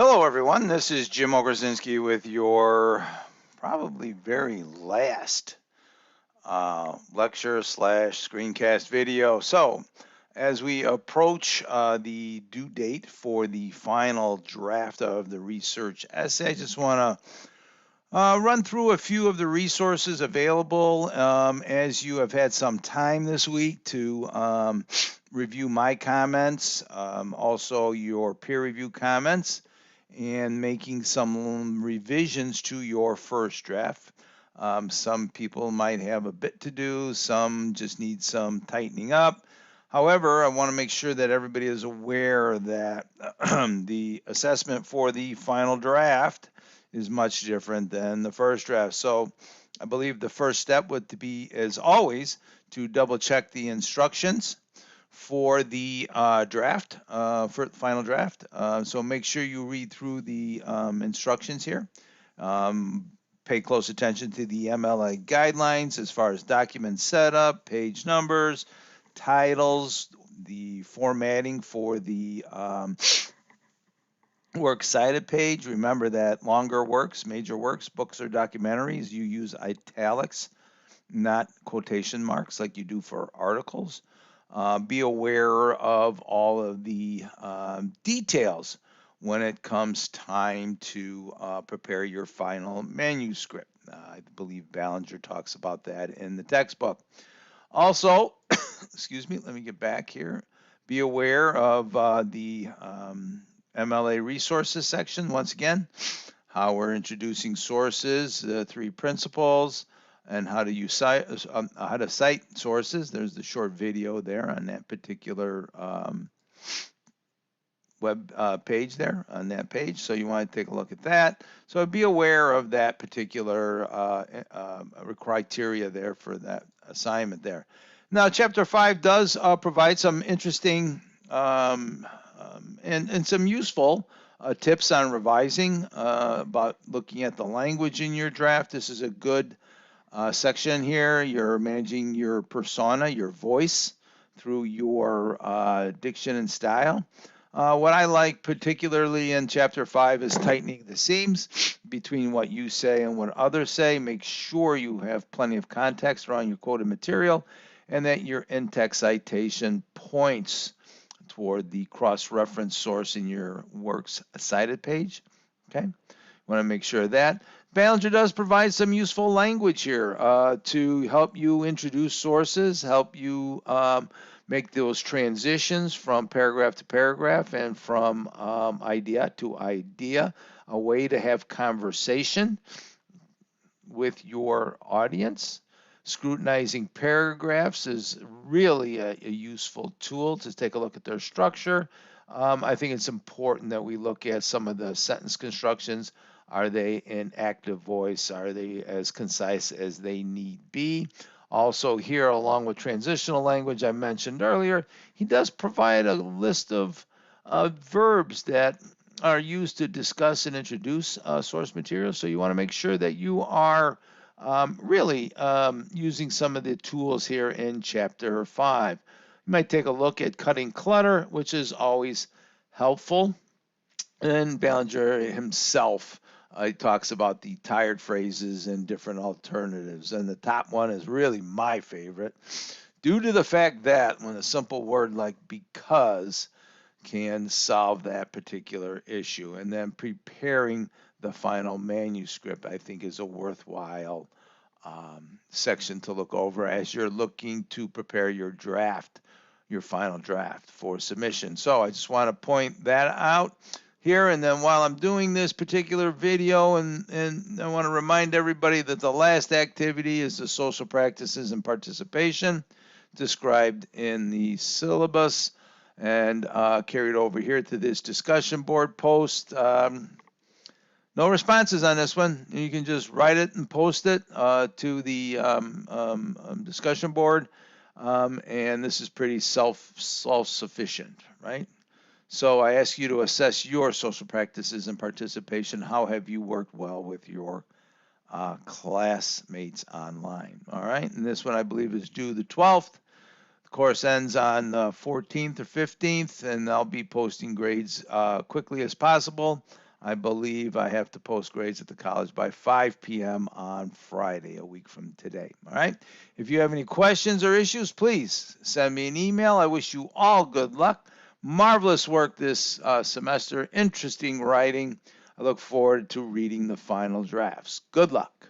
Hello, everyone. This is Jim Ogrozinski with your probably very last lecture slash screencast video. So, as we approach the due date for the final draft of the research essay, I just want to run through a few of the resources available as you have had some time this week to review my comments, also your peer review comments, and making some revisions to your first draft. Some people might have a bit to do, some just need some tightening up. However, I want to make sure that everybody is aware that the assessment for the final draft is much different than the first draft. So I believe the first step would be, as always, to double check the instructions for the draft, for the final draft. So make sure you read through the instructions here. Pay close attention to the MLA guidelines as far as document setup, page numbers, titles, the formatting for the works cited page. Remember that longer works, major works, books or documentaries, you use italics, not quotation marks like you do for articles. Be aware of all of the details when it comes time to prepare your final manuscript. I believe Ballinger talks about that in the textbook. Also, excuse me, let me get back here. Be aware of the MLA resources section once again, how we're introducing sources, the three principles, and how to use how to cite sources. There's the short video there on that particular web page there on that page. So you want to take a look at that. So be aware of that particular criteria there for that assignment there. Now, Chapter 5 does provide some interesting and some useful tips on revising about looking at the language in your draft. This is a good section here. You're managing your persona, your voice, through your diction and style. What I like particularly in Chapter 5 is tightening the seams between what you say and what others say. Make sure you have plenty of context around your quoted material and that your in-text citation points toward the cross-reference source in your works cited page. Okay, you want to make sure of that. Ballinger does provide some useful language here to help you introduce sources, help you make those transitions from paragraph to paragraph and from idea to idea, a way to have conversation with your audience. Scrutinizing paragraphs is really a useful tool to take a look at their structure. I think it's important that we look at some of the sentence constructions. Are they in active voice? Are they as concise as they need be? Also here, along with transitional language I mentioned earlier, he does provide a list of verbs that are used to discuss and introduce source material. So you want to make sure that you are really using some of the tools here in Chapter 5. You might take a look at cutting clutter, which is always helpful. And Ballinger himself he talks about the tired phrases and different alternatives. And the top one is really my favorite, due to the fact that when a simple word like because can solve that particular issue. And then preparing the final manuscript, I think, is a worthwhile section to look over as you're looking to prepare your draft, your final draft for submission. So I just want to point that out here. And then while I'm doing this particular video, and I want to remind everybody that the last activity is the social practices and participation described in the syllabus and carried over here to this discussion board post. No responses on this one. You can just write it and post it to the discussion board. And this is pretty self-sufficient, right? So I ask you to assess your social practices and participation. How have you worked well with your classmates online? All right, and this one I believe is due the 12th. The course ends on the 14th or 15th, and I'll be posting grades quickly as possible I believe I have to post grades at the college by 5 p.m. on Friday, a week from today. All right. If you have any questions or issues, please send me an email. I wish you all good luck. Marvelous work this semester. Interesting writing. I look forward to reading the final drafts. Good luck.